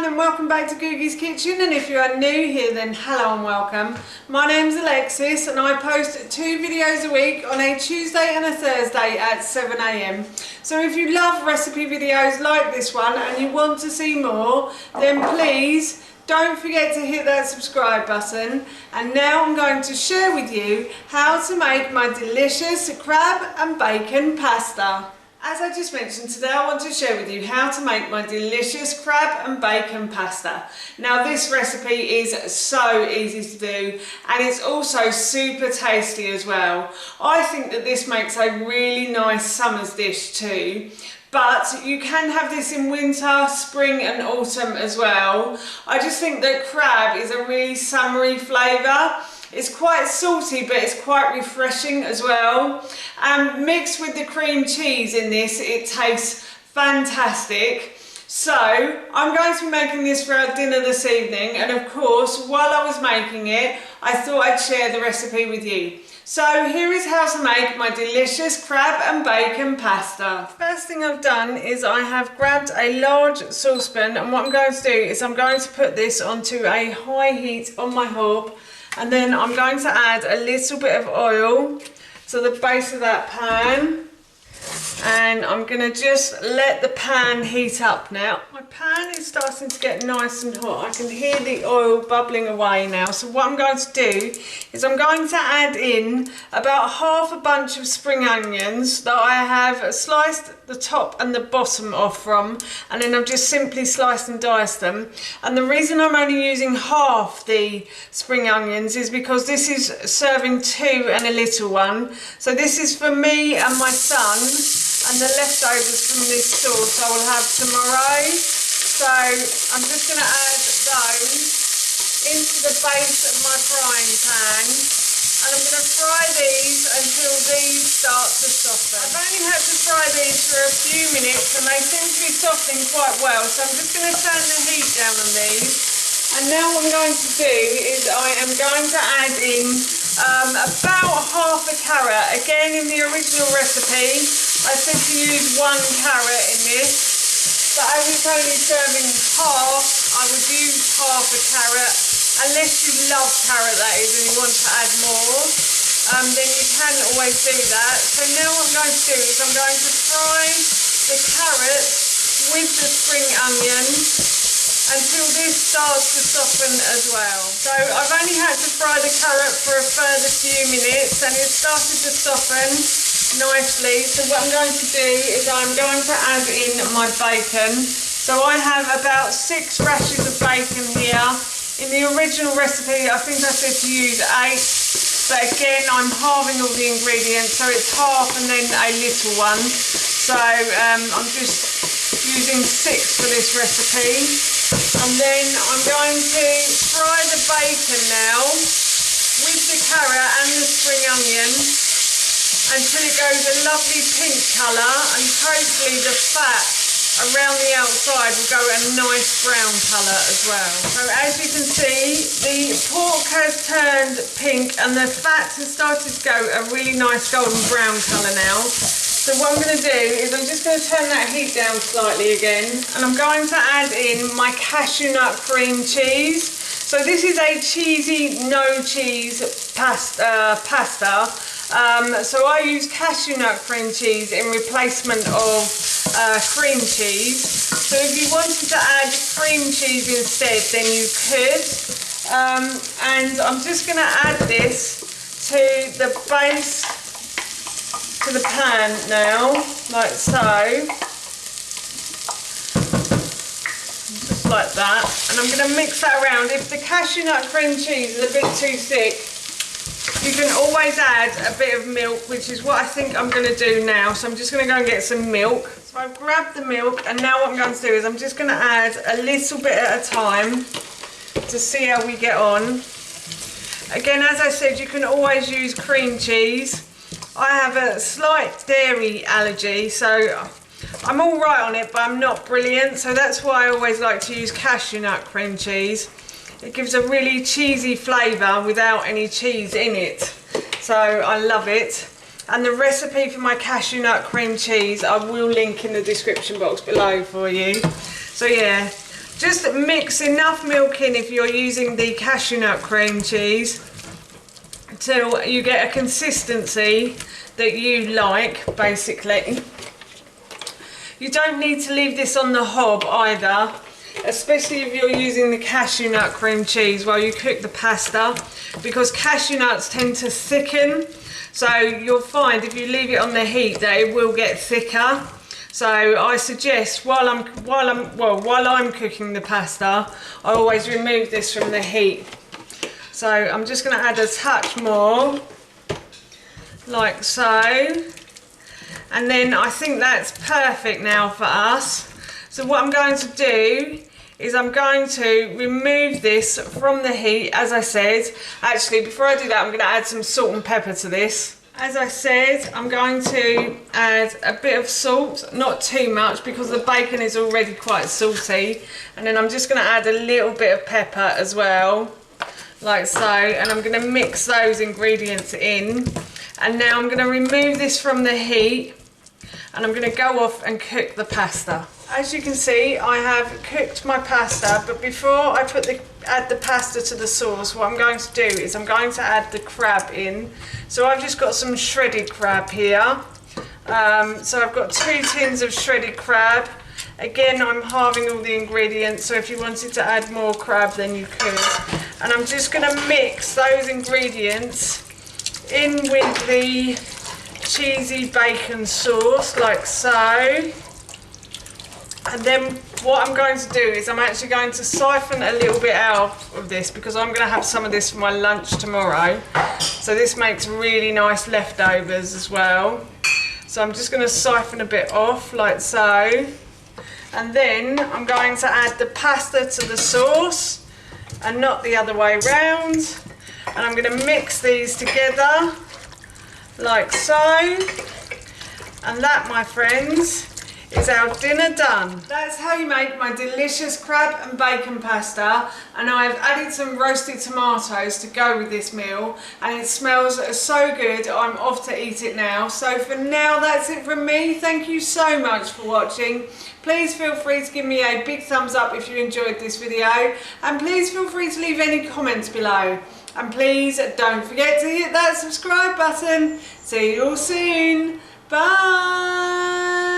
and welcome back to Googie's Kitchen, and if you are new here then hello and welcome. My name's Alexis and I post 2 videos a week on a Tuesday and a Thursday at 7 AM. So if you love recipe videos like this one and you want to see more, then please don't forget to hit that subscribe button. And now I'm going to share with you how to make my delicious crab and bacon pasta. As I just mentioned, today I want to share with you how to make my delicious crab and bacon pasta. Now this recipe is so easy to do and it's also super tasty as well. I think that this makes a really nice summer's dish too. But you can have this in winter, spring and autumn as well. I just think that crab is a really summery flavour. It's quite salty, but it's quite refreshing as well. And mixed with the cream cheese in this, it tastes fantastic. So I'm going to be making this for our dinner this evening. And of course, while I was making it, I thought I'd share the recipe with you. So here is how to make my delicious crab and bacon pasta. First thing I've done is I have grabbed a large saucepan, and what I'm going to do is I'm going to put this onto a high heat on my hob, and then I'm going to add a little bit of oil to the base of that pan. And I'm going to just let the pan heat up now. My pan is starting to get nice and hot. I can hear the oil bubbling away now. So what I'm going to do is I'm going to add in about half a bunch of spring onions that I have sliced the top and the bottom off from, and then I've just simply sliced and diced them. And the reason I'm only using half the spring onions is because this is serving 2 and a little one. So this is for me and my son. And the leftovers from this sauce I will have tomorrow. So I'm just going to add those into the base of my frying pan. And I'm going to fry these until these start to soften. I've only had to fry these for a few minutes and they seem to be softening quite well. So I'm just going to turn the heat down on these. And now what I'm going to do is I am going to add in about half a carrot. Again, in the original recipe, I said to use 1 carrot in this, but as it's only serving half, I would use half a carrot. Unless you love carrot, that is, and you want to add more, then you can always do that. So now what I'm going to do is I'm going to fry the carrots with the spring onions until this starts to soften as well. So I've only had to fry the carrot for a further few minutes and it's started to soften nicely. So what I'm going to do is I'm going to add in my bacon. So I have about 6 rashers of bacon here. In the original recipe I think I said to use 8, but again I'm halving all the ingredients, so it's half and then a little one. So I'm just using 6 for this recipe. And then I'm going to fry the bacon now with the carrot and the spring onion until it goes a lovely pink colour, and hopefully the fat around the outside will go a nice brown colour as well. So as you can see, the pork has turned pink and the fat has started to go a really nice golden brown colour now. So what I'm going to do is I'm just going to turn that heat down slightly again, and I'm going to add in my cashew nut cream cheese. So this is a cheesy, no cheese pasta. So I use cashew nut cream cheese in replacement of cream cheese. So if you wanted to add cream cheese instead, then you could. And I'm just going to add this to the base, to the pan now, like so. Just like that. And I'm going to mix that around. If the cashew nut cream cheese is a bit too thick, you can always add a bit of milk, which is what I think I'm going to do now. So I'm just going to go and get some milk. So I've grabbed the milk, and now what I'm going to do is I'm just going to add a little bit at a time to see how we get on. Again, as I said, you can always use cream cheese. I have a slight dairy allergy, so I'm all right on it, but I'm not brilliant. So that's why I always like to use cashew nut cream cheese. It gives a really cheesy flavour without any cheese in it. So I love it. And the recipe for my cashew nut cream cheese I will link in the description box below for you. So yeah, Just mix enough milk in if you're using the cashew nut cream cheese till you get a consistency that you like, basically. You don't need to leave this on the hob either, especially if you're using the cashew nut cream cheese while you cook the pasta, because cashew nuts tend to thicken. So you'll find if you leave it on the heat that it will get thicker. So I suggest while I'm cooking the pasta, I always remove this from the heat. So I'm just going to add a touch more, like so. And then I think that's perfect now for us. So what I'm going to do is I'm going to remove this from the heat, as I said. Actually, before I do that, I'm going to add some salt and pepper to this. As I said, I'm going to add a bit of salt, not too much because the bacon is already quite salty. And then I'm just going to add a little bit of pepper as well, like so. And I'm going to mix those ingredients in. And now I'm going to remove this from the heat and I'm going to go off and cook the pasta. As you can see, I have cooked my pasta, but before I add the pasta to the sauce, what I'm going to do is I'm going to add the crab in. So I've just got some shredded crab here. So I've got 2 tins of shredded crab. Again, I'm halving all the ingredients, so if you wanted to add more crab, then you could. And I'm just going to mix those ingredients in with the cheesy bacon sauce, like so. And then what I'm going to do is I'm actually going to siphon a little bit out of this because I'm going to have some of this for my lunch tomorrow. So this makes really nice leftovers as well. So I'm just going to siphon a bit off, like so. And then I'm going to add the pasta to the sauce and not the other way round. And I'm going to mix these together, like so. And that, my friends, is our dinner done. That's how you make my delicious crab and bacon pasta, and I've added some roasted tomatoes to go with this meal, and it smells so good. I'm off to eat it now. So for now, that's it from me. Thank you so much for watching. Please feel free to give me a big thumbs up if you enjoyed this video, and please feel free to leave any comments below. And please don't forget to hit that subscribe button. See you all soon. Bye.